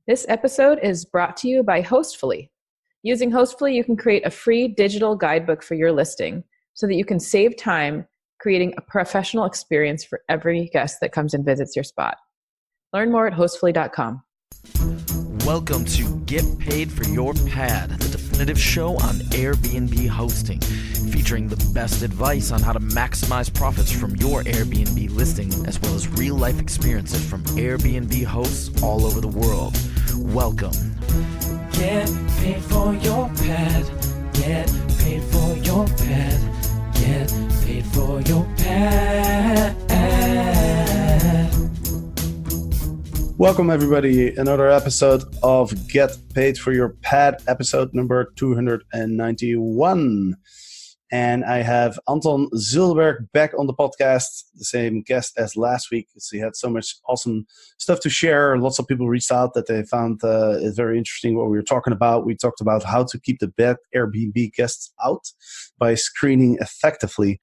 This episode is brought to you by Hostfully. Using Hostfully, you can create a free digital guidebook for your listing so that you can save time creating a professional experience for every guest that comes and visits your spot. Learn more at hostfully.com. Welcome to Get Paid for Your Pad, the definitive show on Airbnb hosting, featuring the best advice on how to maximize profits from your Airbnb listing, as well as real-life experiences from Airbnb hosts all over the world. Welcome. Get paid for your pad. Get paid for your pad. Get paid for your pad. Welcome everybody, another episode of Get Paid for Your Pad, episode number 291. And I have Anton Zilberberg back on the podcast, the same guest as last week. So he had so much awesome stuff to share. Lots of people reached out that they found it very interesting what we were talking about. We talked about how to keep the bad Airbnb guests out by screening effectively.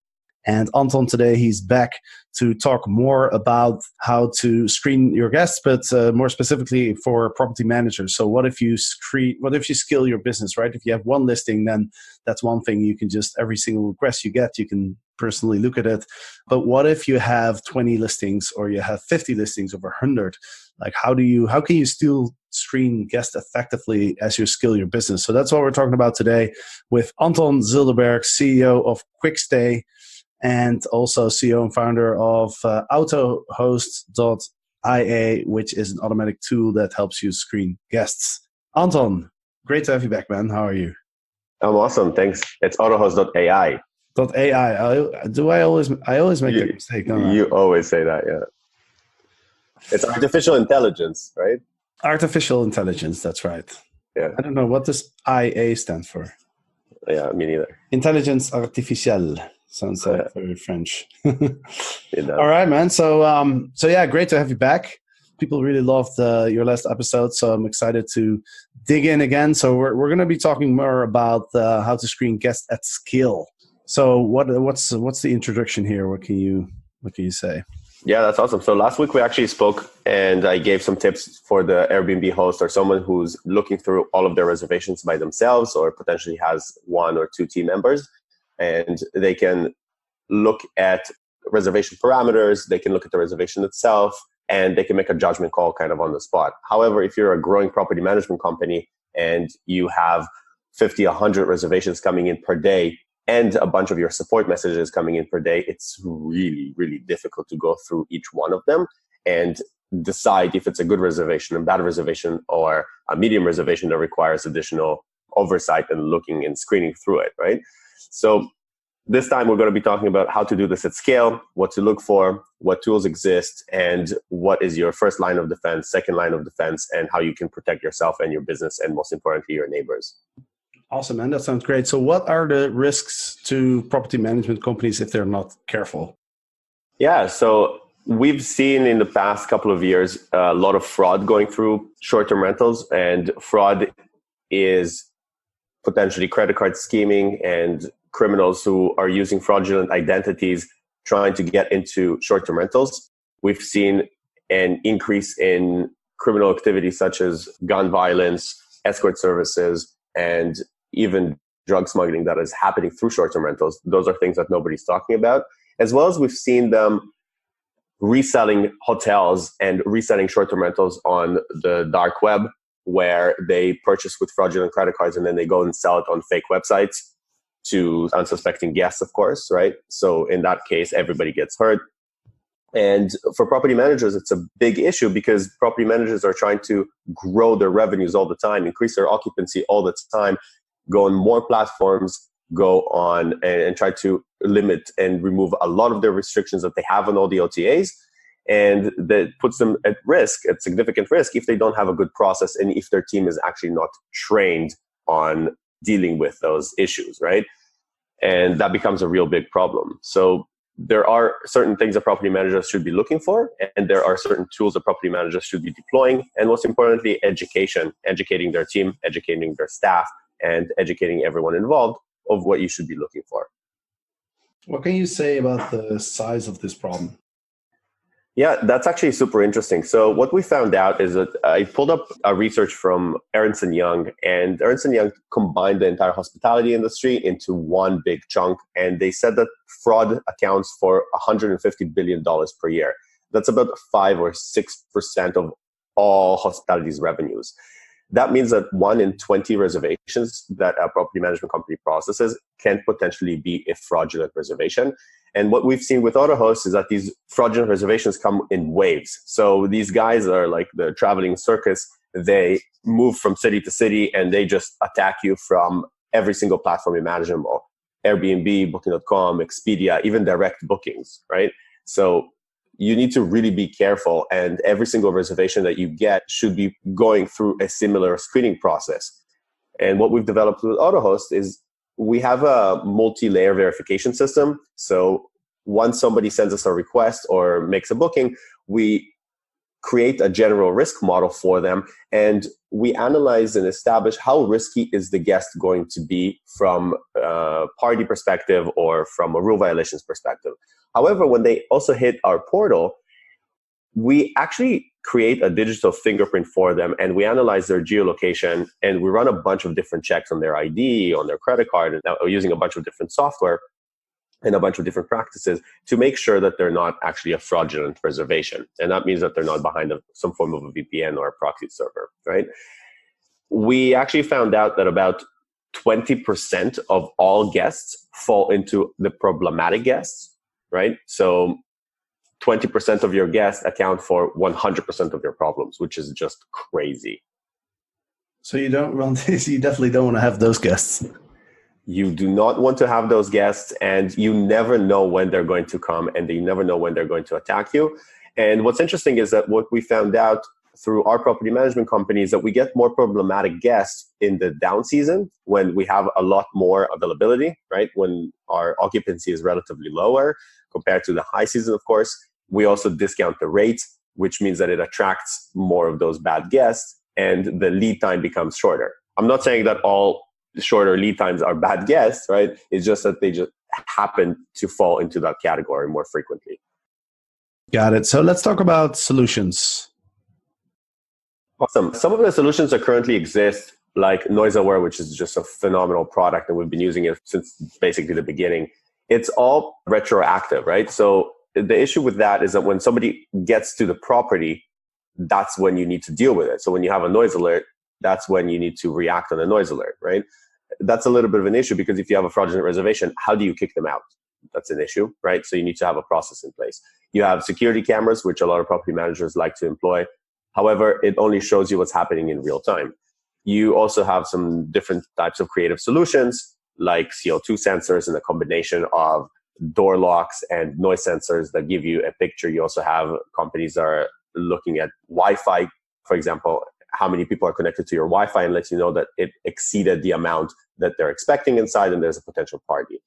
And Anton today, he's back to talk more about how to screen your guests, but more specifically for property managers. So what if you scale your business, right? If you have one listing, then that's one thing. You can just, every single request you get, you can personally look at it. But what if you have 20 listings or you have 50 listings over 100? Like how can you still screen guests effectively as you scale your business? So that's what we're talking about today with Anton Zilberberg, CEO of QuickStay, and also CEO and founder of Autohost.ia, which is an automatic tool that helps you screen guests. Anton, great to have you back, man. How are you? I'm awesome, thanks. It's Autohost.ai. I always make that mistake, don't I? You always say that, yeah. It's artificial intelligence, right? Artificial intelligence, that's right. Yeah. I don't know, what does IA stand for? Yeah, me neither. Intelligence artificielle. Sounds very French. All right, man. So yeah, great to have you back. People really loved your last episode, so I'm excited to dig in again. So we're going to be talking more about how to screen guests at scale. So what's the introduction here? What can you say? Yeah, that's awesome. So last week we actually spoke, and I gave some tips for the Airbnb host or someone who's looking through all of their reservations by themselves, or potentially has one or two team members. And they can look at reservation parameters, they can look at the reservation itself, and they can make a judgment call kind of on the spot. However, if you're a growing property management company and you have 50, 100 reservations coming in per day and a bunch of your support messages coming in per day, it's really, really difficult to go through each one of them and decide if it's a good reservation, a bad reservation, or a medium reservation that requires additional oversight and looking and screening through it, right? So this time we're going to be talking about how to do this at scale, what to look for, what tools exist, and what is your first line of defense, second line of defense, and how you can protect yourself and your business, and most importantly, your neighbors. Awesome, man. That sounds great. So what are the risks to property management companies if they're not careful? Yeah, so we've seen in the past couple of years a lot of fraud going through short-term rentals, and fraud is potentially credit card scheming and criminals who are using fraudulent identities trying to get into short-term rentals. We've seen an increase in criminal activity such as gun violence, escort services, and even drug smuggling that is happening through short-term rentals. Those are things that nobody's talking about. As well as we've seen them reselling hotels and reselling short-term rentals on the dark web, where they purchase with fraudulent credit cards and then they go and sell it on fake websites to unsuspecting guests, of course, right? So in that case, everybody gets hurt. And for property managers, it's a big issue because property managers are trying to grow their revenues all the time, increase their occupancy all the time, go on more platforms, go on and try to limit and remove a lot of their restrictions that they have on all the OTAs. And that puts them at risk, at significant risk, if they don't have a good process and if their team is actually not trained on dealing with those issues, right? And that becomes a real big problem. So there are certain things that property managers should be looking for, and there are certain tools that property managers should be deploying, and most importantly, educating their team, educating their staff, and educating everyone involved of what you should be looking for. What can you say about the size of this problem? Yeah, that's actually super interesting. So what we found out is that I pulled up a research from Ernst & Young, and Ernst & Young combined the entire hospitality industry into one big chunk. And they said that fraud accounts for $150 billion per year. That's about 5 or 6% of all hospitality's revenues. That means that 1 in 20 reservations that a property management company processes can potentially be a fraudulent reservation. And what we've seen with Autohost is that these fraudulent reservations come in waves. So these guys are like the traveling circus. They move from city to city and they just attack you from every single platform imaginable. Airbnb, Booking.com, Expedia, even direct bookings, right? So you need to really be careful, and every single reservation that you get should be going through a similar screening process. And what we've developed with Autohost is we have a multi-layer verification system. So once somebody sends us a request or makes a booking, we create a general risk model for them, and we analyze and establish how risky is the guest going to be from a party perspective or from a rule violations perspective. However, when they also hit our portal, we actually create a digital fingerprint for them, and we analyze their geolocation, and we run a bunch of different checks on their ID, on their credit card, and using a bunch of different software and a bunch of different practices to make sure that they're not actually a fraudulent reservation. And that means that they're not behind some form of a VPN or a proxy server, right? We actually found out that about 20% of all guests fall into the problematic guests, right? So 20% of your guests account for 100% of your problems, which is just crazy. So you definitely don't want to have those guests. You do not want to have those guests, and you never know when they're going to come, and you never know when they're going to attack you. And what's interesting is that what we found out through our property management company is that we get more problematic guests in the down season when we have a lot more availability, right? When our occupancy is relatively lower compared to the high season, of course. We also discount the rate, which means that it attracts more of those bad guests, and the lead time becomes shorter. I'm not saying that all shorter lead times are bad guests, right? It's just that they just happen to fall into that category more frequently. Got it. So let's talk about solutions. Awesome. Some of the solutions that currently exist, like NoiseAware, which is just a phenomenal product, and we've been using it since basically the beginning. It's all retroactive, right? So the issue with that is that when somebody gets to the property, that's when you need to deal with it. So when you have a noise alert, that's when you need to react on a noise alert, right? That's a little bit of an issue because if you have a fraudulent reservation, how do you kick them out? That's an issue, right? So you need to have a process in place. You have security cameras, which a lot of property managers like to employ. However, it only shows you what's happening in real time. You also have some different types of creative solutions like CO2 sensors and a combination of door locks and noise sensors that give you a picture. You also have companies that are looking at Wi-Fi, for example, how many people are connected to your Wi-Fi, and lets you know that it exceeded the amount that they're expecting inside and there's a potential party.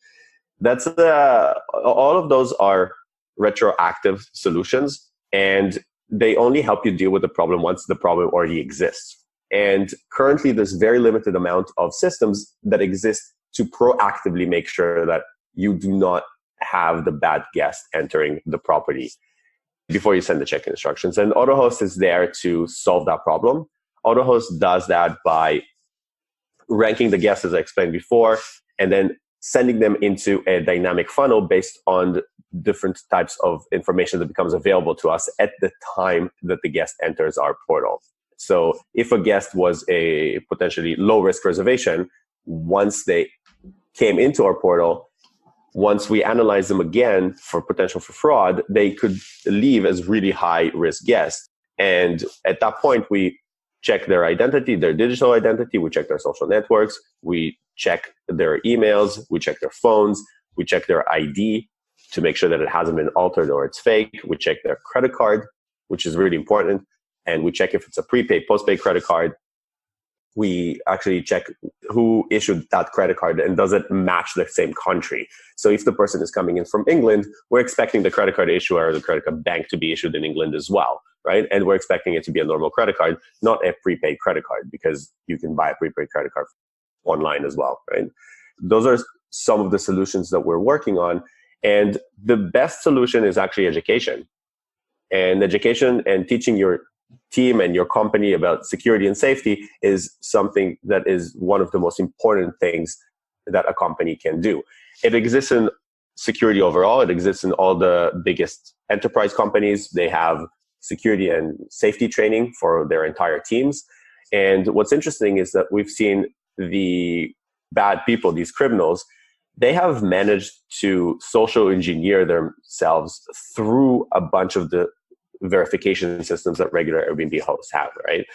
That's all of those are retroactive solutions, and they only help you deal with the problem once the problem already exists. And currently there's very limited amount of systems that exist to proactively make sure that you do not have the bad guest entering the property before you send the check-in instructions. And Autohost is there to solve that problem. Autohost does that by ranking the guests, as I explained before, and then sending them into a dynamic funnel based on different types of information that becomes available to us at the time that the guest enters our portal. So if a guest was a potentially low-risk reservation, once they came into our portal, once we analyze them again for potential for fraud, they could leave as really high-risk guests. And at that point, we check their identity, their digital identity, we check their social networks, we check their emails, we check their phones, we check their ID to make sure that it hasn't been altered or it's fake. We check their credit card, which is really important. And we check if it's a prepaid, postpaid credit card. We actually check who issued that credit card and does it match the same country. So if the person is coming in from England, we're expecting the credit card issuer or the credit card bank to be issued in England as well, right? And we're expecting it to be a normal credit card, not a prepaid credit card, because you can buy a prepaid credit card online as well, right? Those are some of the solutions that we're working on. And the best solution is actually education. And education and teaching your team and your company about security and safety is something that is one of the most important things that a company can do. It exists in security overall. It exists in all the biggest enterprise companies. They have security and safety training for their entire teams. And what's interesting is that we've seen the bad people, these criminals, they have managed to social engineer themselves through a bunch of the verification systems that regular Airbnb hosts have, right?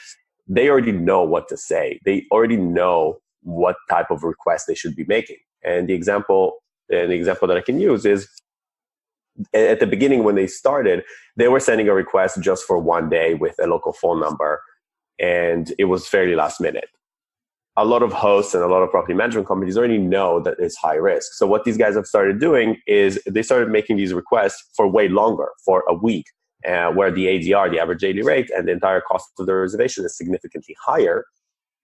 They already know what to say. They already know what type of request they should be making. And the example that I can use is at the beginning when they started, they were sending a request just for one day with a local phone number, and it was fairly last minute. A lot of hosts and a lot of property management companies already know that it's high risk. So what these guys have started doing is they started making these requests for way longer, for a week, where the ADR, the average daily rate, and the entire cost of the reservation is significantly higher.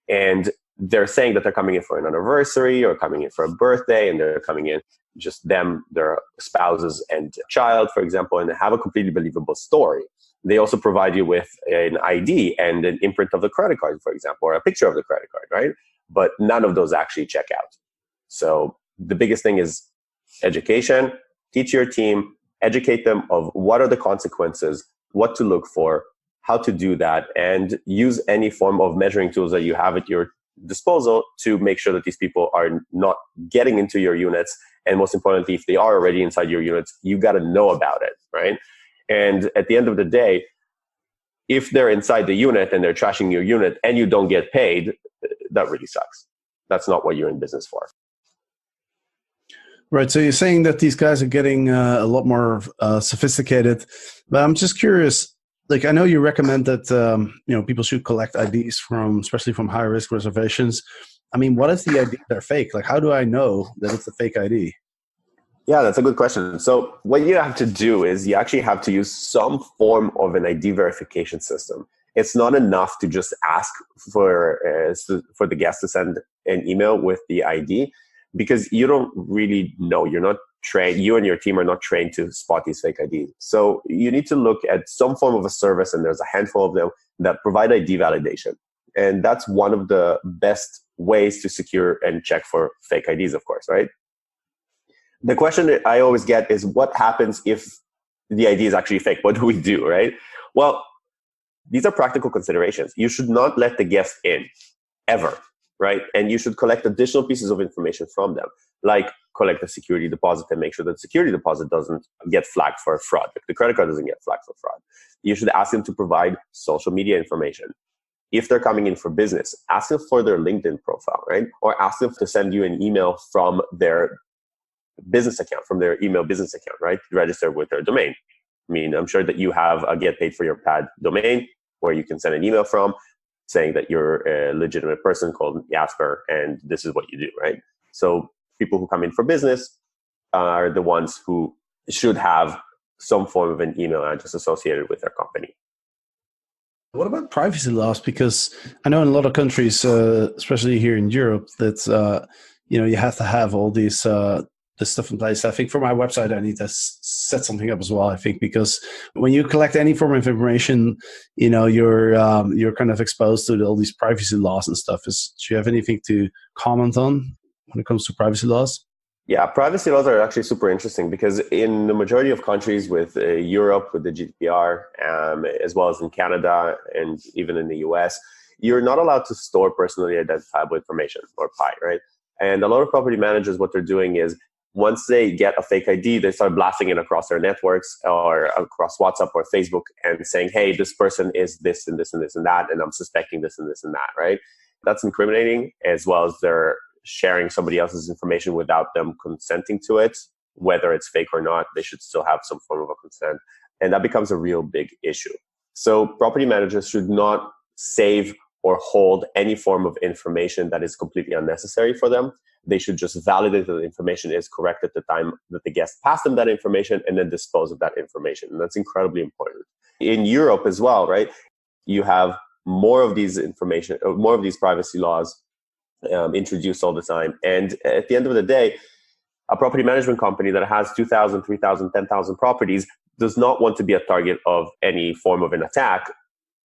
And they're saying that they're coming in for an anniversary or coming in for a birthday, and they're coming in just them, their spouses and child, for example, and have a completely believable story. They also provide you with an ID and an imprint of the credit card, for example, or a picture of the credit card, right? But none of those actually check out. So the biggest thing is education. Teach your team, educate them of what are the consequences, what to look for, how to do that, and use any form of measuring tools that you have at your disposal to make sure that these people are not getting into your units. And most importantly, if they are already inside your units, you got to know about it, right? And at the end of the day, if they're inside the unit and they're trashing your unit and you don't get paid, that really sucks. That's not what you're in business for. Right. So you're saying that these guys are getting a lot more sophisticated, but I'm just curious. Like, I know you recommend that people should collect IDs especially from high risk reservations. I mean, what if the IDs are fake? Like, how do I know that it's a fake ID? Yeah, that's a good question. So what you have to do is you actually have to use some form of an ID verification system. It's not enough to just ask for the guest to send an email with the ID, because you don't really know. You're not trained. You and your team are not trained to spot these fake IDs. So you need to look at some form of a service, and there's a handful of them that provide ID validation. And that's one of the best ways to secure and check for fake IDs, of course, right? The question that I always get is, what happens if the ID is actually fake? What do we do, right? Well, these are practical considerations. You should not let the guest in, ever, right? And you should collect additional pieces of information from them, like collect a security deposit and make sure that security deposit doesn't get flagged for fraud. If the credit card doesn't get flagged for fraud. You should ask them to provide social media information. If they're coming in for business, ask them for their LinkedIn profile, right? Or ask them to send you an email from their business account, from their email business account, right? Register with their domain. I mean, I'm sure that you have a Get Paid for Your Pad domain where you can send an email from saying that you're a legitimate person called Jasper and this is what you do, right? So people who come in for business are the ones who should have some form of an email address associated with their company. What about privacy laws? Because I know in a lot of countries, especially here in Europe, that you have to have all these this stuff in place. I think for my website, I need to set something up as well. I think because when you collect any form of information, you're kind of exposed to all these privacy laws and stuff. Do you have anything to comment on when it comes to privacy laws? Yeah, privacy laws are actually super interesting because in the majority of countries with Europe, with the GDPR, as well as in Canada and even in the US, you're not allowed to store personally identifiable information, or PI, right? And a lot of property managers, what they're doing is once they get a fake ID, they start blasting it across their networks or across WhatsApp or Facebook and saying, hey, this person is this and this and this and that, and I'm suspecting this and this and that, right? That's incriminating, as well as they're sharing somebody else's information without them consenting to it. Whether it's fake or not, they should still have some form of a consent. And that becomes a real big issue. So property managers should not save or hold any form of information that is completely unnecessary for them. They should just validate that the information is correct at the time that the guest passed them that information and then dispose of that information. And that's incredibly important. In Europe as well, right? You have more of these privacy laws introduced all the time. And at the end of the day, a property management company that has 2,000, 3,000, 10,000 properties does not want to be a target of any form of an attack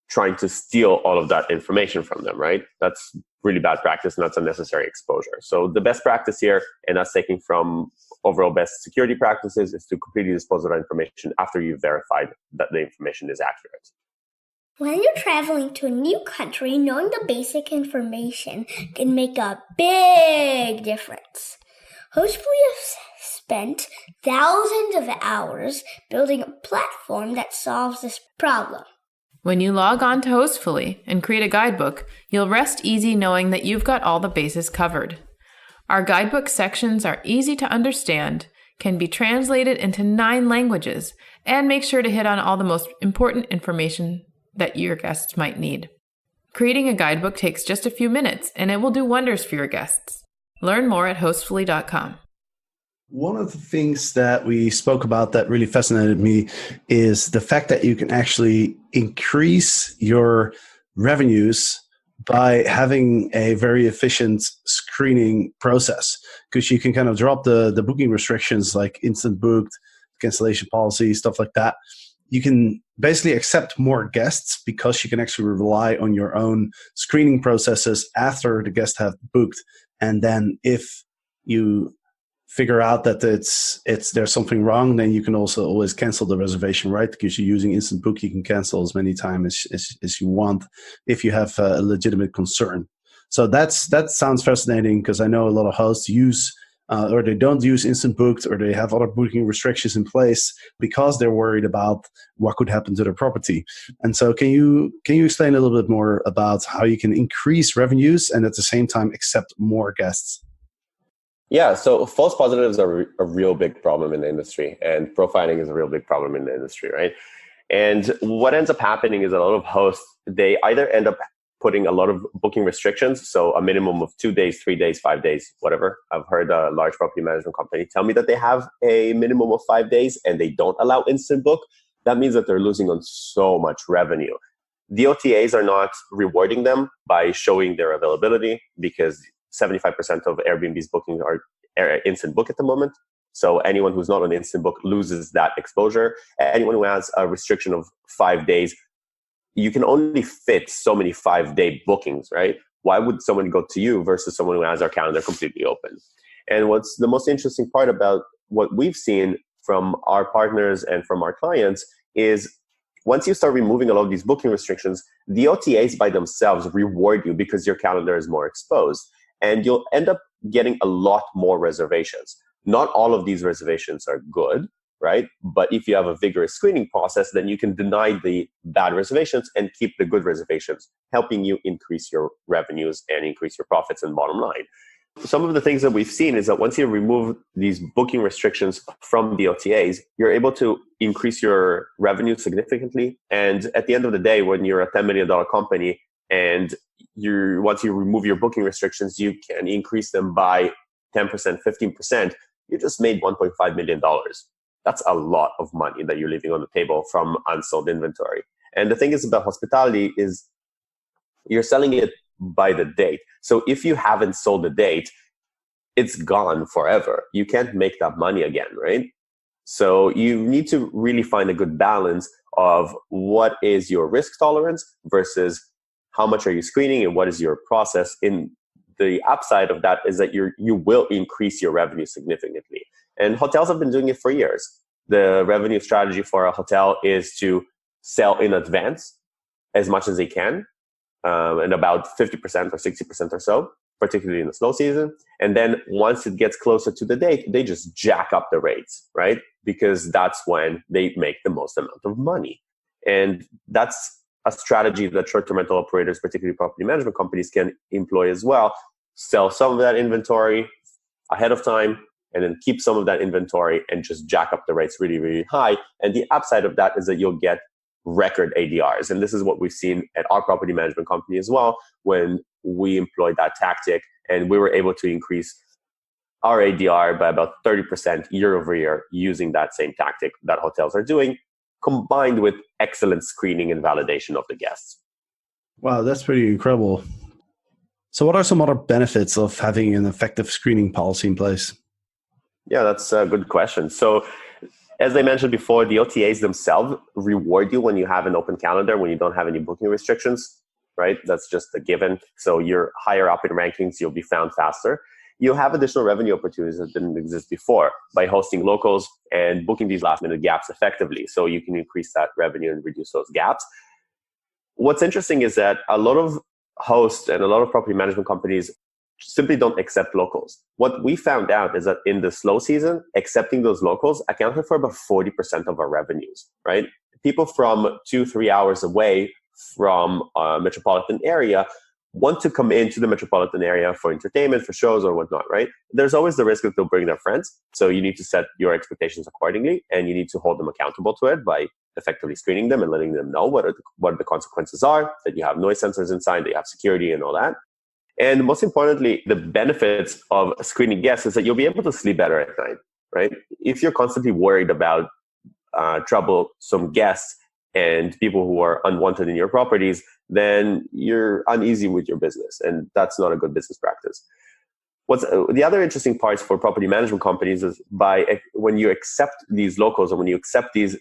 trying to steal all of that information from them, right? That's really bad practice, and that's unnecessary exposure. So the best practice here, and that's taking from overall best security practices, is to completely dispose of that information after you've verified that the information is accurate. When you're traveling to a new country, knowing the basic information can make a big difference. Hostfully has spent thousands of hours building a platform that solves this problem. When you log on to Hostfully and create a guidebook, you'll rest easy knowing that you've got all the bases covered. Our guidebook sections are easy to understand, can be translated into 9 languages, and make sure to hit on all the most important information that your guests might need. Creating a guidebook takes just a few minutes, and it will do wonders for your guests. Learn more at hostfully.com. One of the things that we spoke about that really fascinated me is the fact that you can actually increase your revenues by having a very efficient screening process, because you can kind of drop the booking restrictions like instant booked, cancellation policy, stuff like that. You can basically accept more guests because you can actually rely on your own screening processes after the guests have booked. And then if you figure out that there's something wrong, then you can also always cancel the reservation, right? Because you're using instant book, you can cancel as many times as you want if you have a legitimate concern. So that sounds fascinating, because I know a lot of hosts use or they don't use instant booked, or they have other booking restrictions in place because they're worried about what could happen to their property. And so can you explain a little bit more about how you can increase revenues and at the same time accept more guests? Yeah, so false positives are a real big problem in the industry, and profiling is a real big problem in the industry, right? And what ends up happening is a lot of hosts, they either end up putting a lot of booking restrictions, so a minimum of 2 days, 3 days, 5 days, whatever. I've heard a large property management company tell me that they have a minimum of 5 days and they don't allow instant book. That means that they're losing on so much revenue. The OTAs are not rewarding them by showing their availability, because 75% of Airbnb's bookings are instant book at the moment. So anyone who's not on instant book loses that exposure. Anyone who has a restriction of 5 days, you can only fit so many 5-day bookings, right? Why would someone go to you versus someone who has our calendar completely open? And what's the most interesting part about what we've seen from our partners and from our clients is once you start removing a lot of these booking restrictions, the OTAs by themselves reward you because your calendar is more exposed. And you'll end up getting a lot more reservations. Not all of these reservations are good, right? But if you have a vigorous screening process, then you can deny the bad reservations and keep the good reservations, helping you increase your revenues and increase your profits and bottom line. Some of the things that we've seen is that once you remove these booking restrictions from the OTAs, you're able to increase your revenue significantly. And at the end of the day, when you're a $10 million company and once you remove your booking restrictions, you can increase them by 10%, 15%. You just made $1.5 million. That's a lot of money that you're leaving on the table from unsold inventory. And the thing is about hospitality is you're selling it by the date. So if you haven't sold the date, it's gone forever. You can't make that money again, right? So you need to really find a good balance of what is your risk tolerance versus how much are you screening and what is your process. In the upside of that is that you will increase your revenue significantly. And hotels have been doing it for years. The revenue strategy for a hotel is to sell in advance as much as they can, and about 50% or 60% or so, particularly in the slow season. And then once it gets closer to the date, they just jack up the rates, right? Because that's when they make the most amount of money. And that's a strategy that short-term rental operators, particularly property management companies, can employ as well. Sell some of that inventory ahead of time and then keep some of that inventory and just jack up the rates really, really high. And the upside of that is that you'll get record ADRs. And this is what we've seen at our property management company as well when we employed that tactic, and we were able to increase our ADR by about 30% year over year using that same tactic that hotels are doing, combined with excellent screening and validation of the guests. Wow, that's pretty incredible. So what are some other benefits of having an effective screening policy in place? Yeah, that's a good question. So As I mentioned before, the OTAs themselves reward you when you have an open calendar, when you don't have any booking restrictions, right? That's just a given. So you're higher up in rankings, you'll be found faster. You'll have additional revenue opportunities that didn't exist before by hosting locals and booking these last minute gaps effectively. So you can increase that revenue and reduce those gaps. What's interesting is that a lot of hosts and a lot of property management companies simply don't accept locals. What we found out is that in the slow season, accepting those locals accounted for about 40% of our revenues, right? People from 2-3 hours away from a metropolitan area want to come into the metropolitan area for entertainment, for shows or whatnot, right? There's always the risk that they'll bring their friends. So you need to set your expectations accordingly, and you need to hold them accountable to it by effectively screening them and letting them know what the consequences are, that you have noise sensors inside, that you have security and all that. And most importantly, the benefits of screening guests is that you'll be able to sleep better at night, right? If you're constantly worried about troublesome guests and people who are unwanted in your properties, then you're uneasy with your business, and that's not a good business practice. What's the other interesting parts for property management companies is when you accept these locals, or when you accept these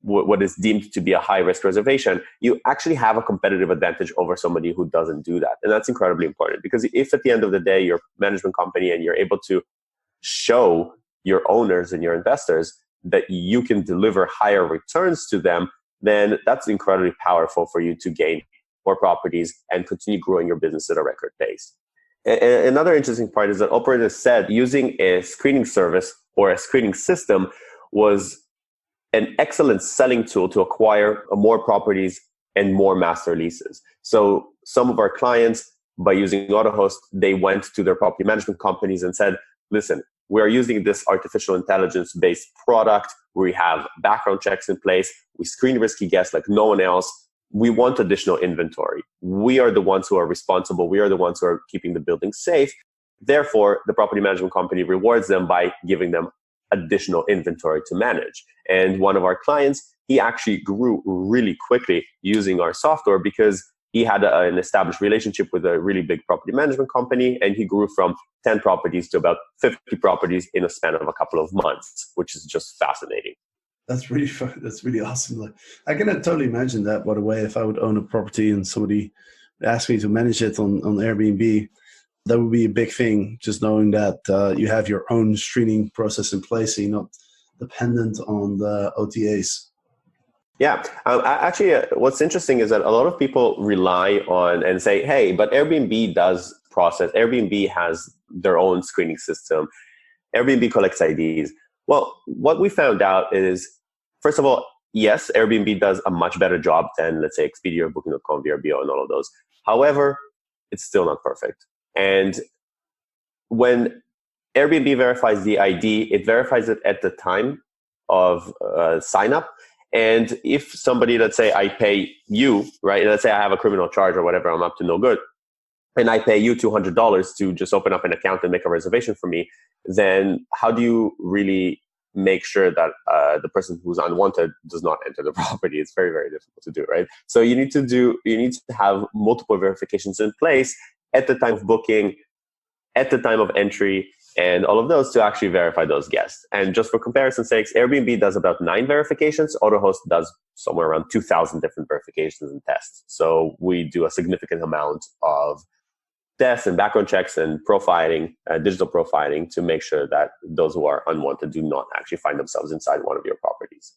what is deemed to be a high risk reservation, you actually have a competitive advantage over somebody who doesn't do that. And that's incredibly important, because if at the end of the day, you're a management company and you're able to show your owners and your investors that you can deliver higher returns to them, then that's incredibly powerful for you to gain more properties and continue growing your business at a record pace. Another interesting part is that operators said using a screening service or a screening system was an excellent selling tool to acquire more properties and more master leases. So some of our clients, by using Autohost, they went to their property management companies and said, listen, we are using this artificial intelligence-based product. We have background checks in place. We screen risky guests like no one else. We want additional inventory. We are the ones who are responsible. We are the ones who are keeping the building safe. Therefore, the property management company rewards them by giving them additional inventory to manage. And one of our clients, he actually grew really quickly using our software because he had an established relationship with a really big property management company, and he grew from 10 properties to about 50 properties in a span of a couple of months, which is just fascinating. That's really fun. That's really awesome. Like, I can totally imagine that, by the way, if I would own a property and somebody asked me to manage it on Airbnb, that would be a big thing, just knowing that you have your own screening process in place, so you're not dependent on the OTAs. Yeah. Actually, what's interesting is that a lot of people rely on and say, hey, but Airbnb does process. Airbnb has their own screening system. Airbnb collects IDs. Well, what we found out is, first of all, yes, Airbnb does a much better job than, let's say, Expedia or Booking.com, VRBO, and all of those. However, it's still not perfect. And when Airbnb verifies the ID, it verifies it at the time of sign up. And if somebody, let's say I pay you, right? Let's say I have a criminal charge or whatever, I'm up to no good, and I pay you $200 to just open up an account and make a reservation for me, then how do you really make sure that the person who's unwanted does not enter the property? It's very, very difficult to do, right? So you need to have multiple verifications in place at the time of booking, at the time of entry, and all of those to actually verify those guests. And just for comparison's sakes, Airbnb does about 9 verifications. Autohost does somewhere around 2,000 different verifications and tests. So we do a significant amount of tests and background checks and profiling, digital profiling, to make sure that those who are unwanted do not actually find themselves inside one of your properties.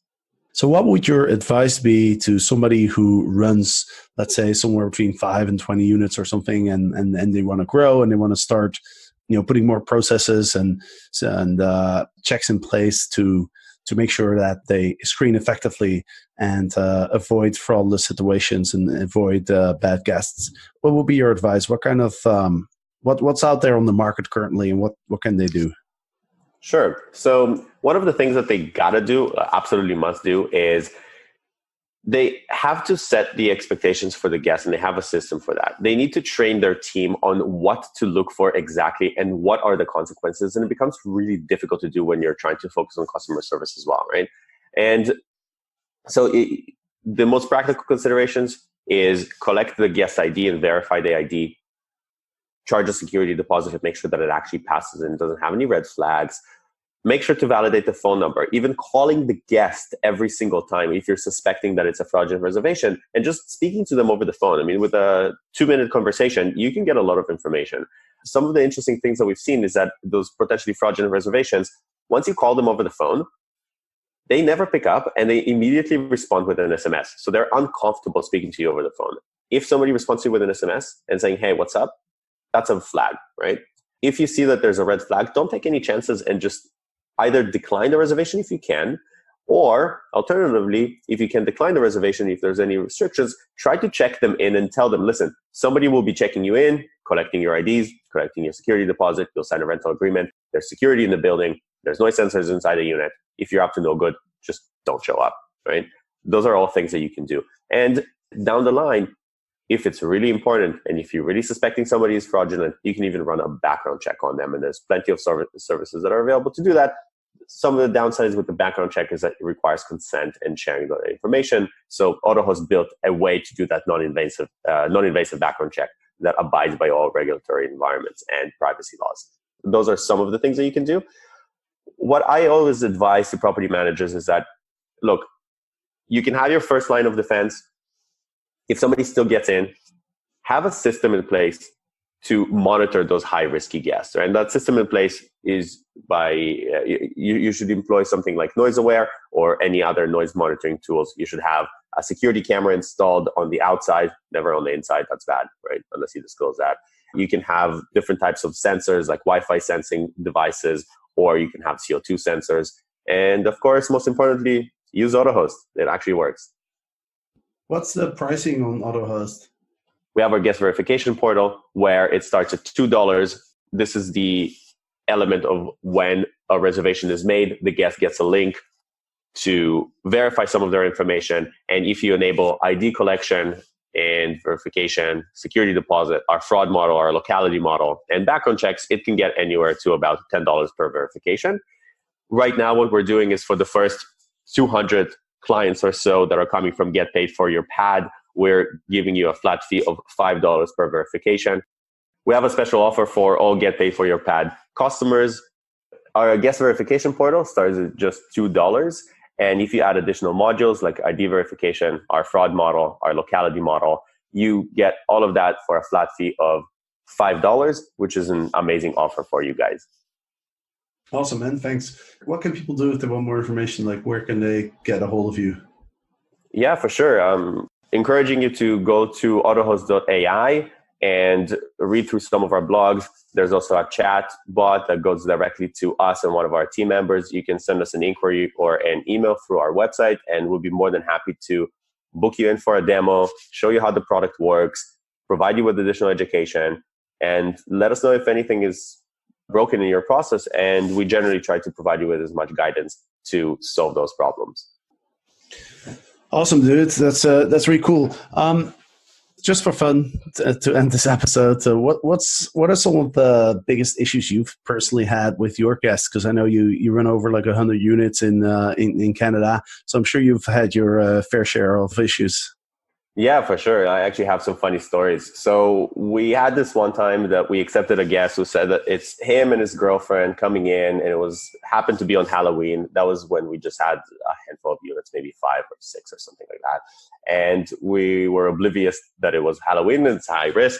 So what would your advice be to somebody who runs, let's say, somewhere between 5 and 20 units or something, and they want to grow and they want to start, putting more processes and checks in place to make sure that they screen effectively and avoid fraudulent situations and avoid bad guests? What would be your advice? What kind of what's out there on the market currently, and what can they do? Sure. So one of the things that they gotta do, absolutely must do, is they have to set the expectations for the guests, and they have a system for that. They need to train their team on what to look for exactly and what are the consequences. And it becomes really difficult to do when you're trying to focus on customer service as well, right? And so the most practical considerations is collect the guest ID and verify the ID, charge a security deposit to make sure that it actually passes and doesn't have any red flags, make sure to validate the phone number, even calling the guest every single time if you're suspecting that it's a fraudulent reservation, and just speaking to them over the phone. I mean, with a 2-minute conversation, you can get a lot of information. Some of the interesting things that we've seen is that those potentially fraudulent reservations, once you call them over the phone, they never pick up and they immediately respond with an SMS. So they're uncomfortable speaking to you over the phone. If somebody responds to you with an SMS and saying, hey, what's up? That's a flag, right? If you see that there's a red flag, don't take any chances and just either decline the reservation if you can, or alternatively, if you can decline the reservation, if there's any restrictions, try to check them in and tell them, listen, somebody will be checking you in, collecting your IDs, collecting your security deposit, you'll sign a rental agreement, there's security in the building, there's noise sensors inside the unit. If you're up to no good, just don't show up, right? Those are all things that you can do. And down the line, if it's really important and if you're really suspecting somebody is fraudulent, you can even run a background check on them. And there's plenty of services that are available to do that. Some of the downsides with the background check is that it requires consent and sharing the information. So Autohost built a way to do that non-invasive background check that abides by all regulatory environments and privacy laws. Those are some of the things that you can do. What I always advise to property managers is that, look, you can have your first line of defense. If somebody still gets in, have a system in place to monitor those high risky guests. Right? And that system in place is by, you should employ something like NoiseAware or any other noise monitoring tools. You should have a security camera installed on the outside, never on the inside. That's bad, right? Unless you disclose that. You can have different types of sensors like Wi-Fi sensing devices, or you can have CO2 sensors. And of course, most importantly, use Autohost. It actually works. What's the pricing on Autohost? We have our guest verification portal where it starts at $2. This is the element of when a reservation is made. The guest gets a link to verify some of their information. And if you enable ID collection and verification, security deposit, our fraud model, our locality model, and background checks, it can get anywhere to about $10 per verification. Right now, what we're doing is for the first 200 clients or so that are coming from Get Paid for Your Pad, we're giving you a flat fee of $5 per verification. We have a special offer for all Get Paid for Your Pad customers. Our guest verification portal starts at just $2. And if you add additional modules like ID verification, our fraud model, our locality model, you get all of that for a flat fee of $5, which is an amazing offer for you guys. Awesome, man. Thanks. What can people do if they want more information? Like, where can they get a hold of you? Yeah, for sure. Encouraging you to go to autohost.ai and read through some of our blogs. There's also a chat bot that goes directly to us and one of our team members. You can send us an inquiry or an email through our website, and we'll be more than happy to book you in for a demo, show you how the product works, provide you with additional education, and let us know if anything is broken in your process. And we generally try to provide you with as much guidance to solve those problems. Awesome, dude. That's really cool. Just for fun, to end this episode, what are some of the biggest issues you've personally had with your guests? Because I know you run over like 100 units in Canada, so I'm sure you've had your fair share of issues. Yeah, for sure. I actually have some funny stories. So we had this one time that we accepted a guest who said that it's him and his girlfriend coming in, and it happened to be on Halloween. That was when we just had a handful of units, maybe 5 or 6 or something like that. And we were oblivious that it was Halloween and it's high risk.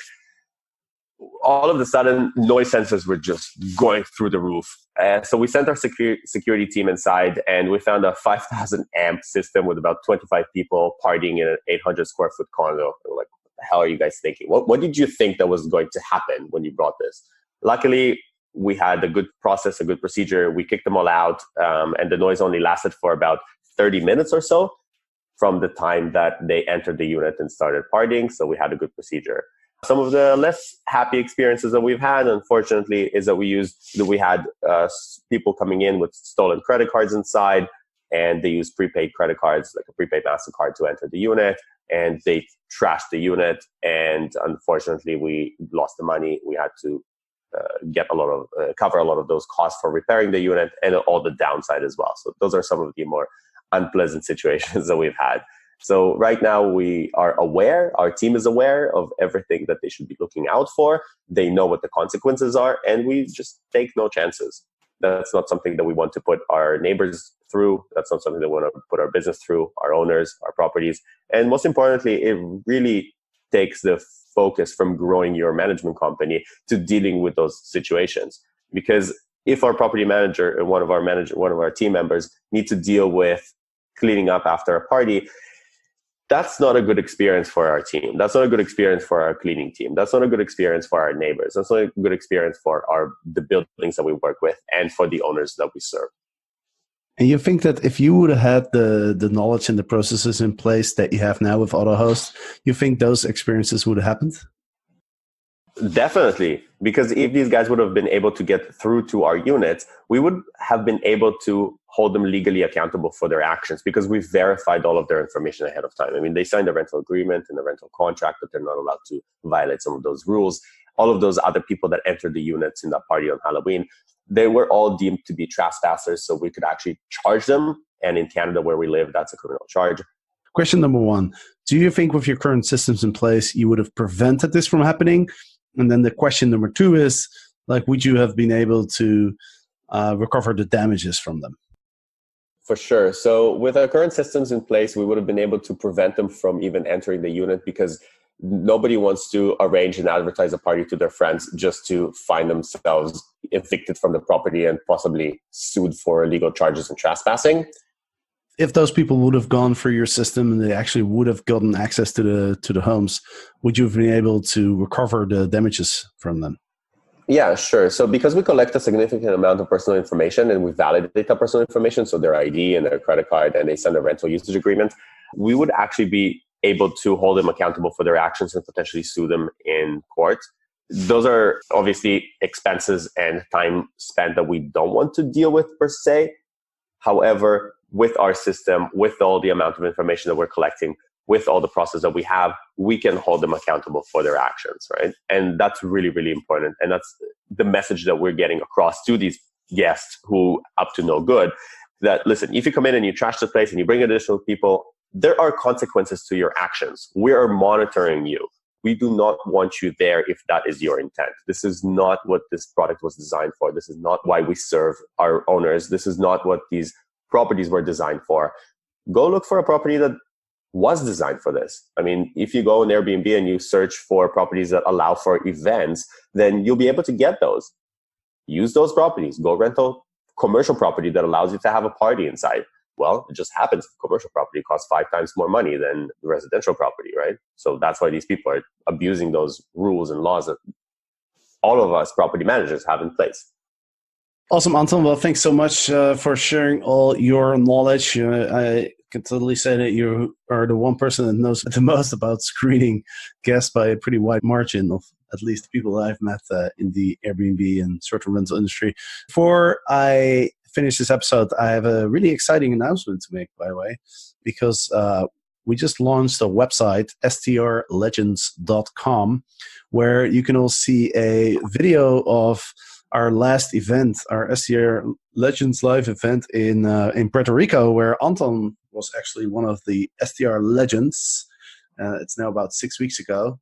All of a sudden, noise sensors were just going through the roof. So we sent our security team inside, and we found a 5,000 amp system with about 25 people partying in an 800 square foot condo. We're like, what the hell are you guys thinking? What did you think that was going to happen when you brought this? Luckily, we had a good process, a good procedure. We kicked them all out, and the noise only lasted for about 30 minutes or so from the time that they entered the unit and started partying. So we had a good procedure. Some of the less happy experiences that we've had, unfortunately, is that we had people coming in with stolen credit cards inside, and they used prepaid credit cards, like a prepaid MasterCard, to enter the unit, and they trashed the unit. And unfortunately, we lost the money. We had to cover a lot of those costs for repairing the unit and all the downside as well. So those are some of the more unpleasant situations that we've had. So right now we are aware, our team is aware of everything that they should be looking out for. They know what the consequences are, and we just take no chances. That's not something that we want to put our neighbors through. That's not something that we want to put our business through, our owners, our properties. And most importantly, it really takes the focus from growing your management company to dealing with those situations. Because if our property manager and one of our team members need to deal with cleaning up after a party, that's not a good experience for our team. That's not a good experience for our cleaning team. That's not a good experience for our neighbors. That's not a good experience for the buildings that we work with and for the owners that we serve. And you think that if you would have had the knowledge and the processes in place that you have now with Autohost, you think those experiences would have happened? Definitely, because if these guys would have been able to get through to our units, we would have been able to hold them legally accountable for their actions because we've verified all of their information ahead of time. I mean, they signed a rental agreement and a rental contract that they're not allowed to violate some of those rules. All of those other people that entered the units in that party on Halloween, they were all deemed to be trespassers, so we could actually charge them. And in Canada, where we live, that's a criminal charge. Question number one, do you think with your current systems in place, you would have prevented this from happening? And then the question number two is, would you have been able to recover the damages from them? For sure. So with our current systems in place, we would have been able to prevent them from even entering the unit because nobody wants to arrange and advertise a party to their friends just to find themselves evicted from the property and possibly sued for illegal charges and trespassing. If those people would have gone through your system and they actually would have gotten access to the homes, would you have been able to recover the damages from them? Yeah, sure. So because we collect a significant amount of personal information and we validate that personal information, so their ID and their credit card, and they send a rental usage agreement, we would actually be able to hold them accountable for their actions and potentially sue them in court. Those are obviously expenses and time spent that we don't want to deal with per se. However, with our system, with all the amount of information that we're collecting, with all the process that we have, we can hold them accountable for their actions, right? And that's really, really important. And that's the message that we're getting across to these guests who up to no good, that listen, if you come in and you trash the place and you bring additional people, there are consequences to your actions. We are monitoring you. We do not want you there if that is your intent. This is not what this product was designed for. This is not why we serve our owners. This is not what these properties were designed for. Go look for a property that was designed for this. I mean, if you go on Airbnb and you search for properties that allow for events, then you'll be able to get those. Use those properties. Go rent a commercial property that allows you to have a party inside. Well, it just happens commercial property costs 5 times more money than residential property, right? So that's why these people are abusing those rules and laws that all of us property managers have in place. Awesome, Anton. Well, thanks so much for sharing all your knowledge. I can totally say that you are the one person that knows the most about screening guests by a pretty wide margin of at least the people that I've met in the Airbnb and short-term rental industry. Before I finish this episode, I have a really exciting announcement to make, by the way, because we just launched a website, strlegends.com, where you can all see a video of our last event, our STR Legends live event in Puerto Rico, where Anton was actually one of the STR Legends. It's now about 6 weeks ago.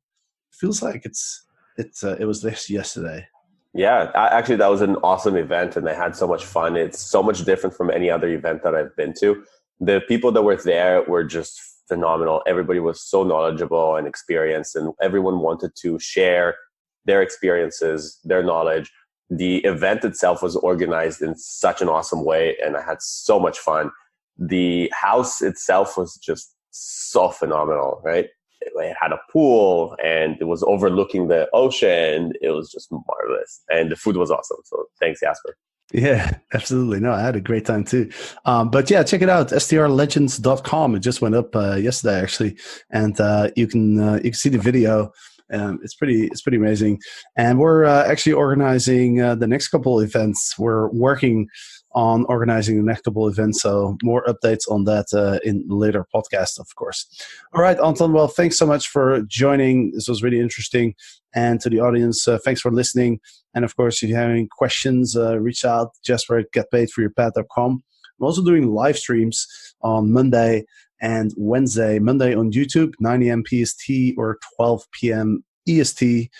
Feels like it was this yesterday. Yeah, actually, that was an awesome event, and I had so much fun. It's so much different from any other event that I've been to. The people that were there were just phenomenal. Everybody was so knowledgeable and experienced, and everyone wanted to share their experiences, their knowledge. The event itself was organized in such an awesome way, and I had so much fun. The house itself was just so phenomenal, right? It had a pool, and it was overlooking the ocean. It was just marvelous, and the food was awesome. So thanks, Jasper. Yeah, absolutely. No, I had a great time too. But yeah, check it out, strlegends.com. It just went up yesterday, actually, and you can see the video. It's pretty amazing, and we're actually organizing the next couple of events. We're working on organizing the next couple of events, so more updates on that in later podcast, of course. All right, Anton. Well, thanks so much for joining. This was really interesting, and to the audience, thanks for listening. And of course, if you have any questions, reach out. Jasper at getpaidforyourpad.com. I'm also doing live streams on Monday and Wednesday. Monday on YouTube, 9 a.m. PST or 12 p.m. EST,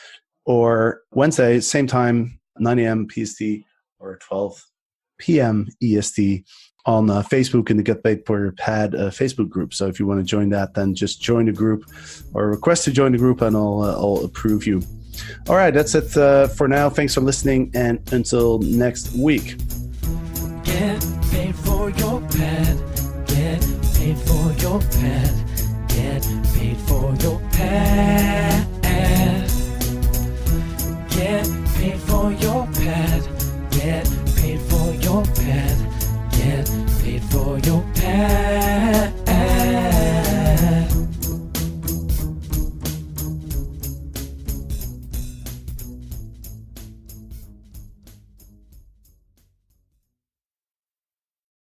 or Wednesday, same time, 9 a.m. PST or 12 p.m. EST on Facebook in the Get Paid for Your Pad Facebook group. So if you want to join that, then just join the group or request to join the group and I'll approve you. All right, that's it for now. Thanks for listening, and until next week. Get paid for your pad. Get paid for your pad. Get paid for your pad. Get paid for your pad.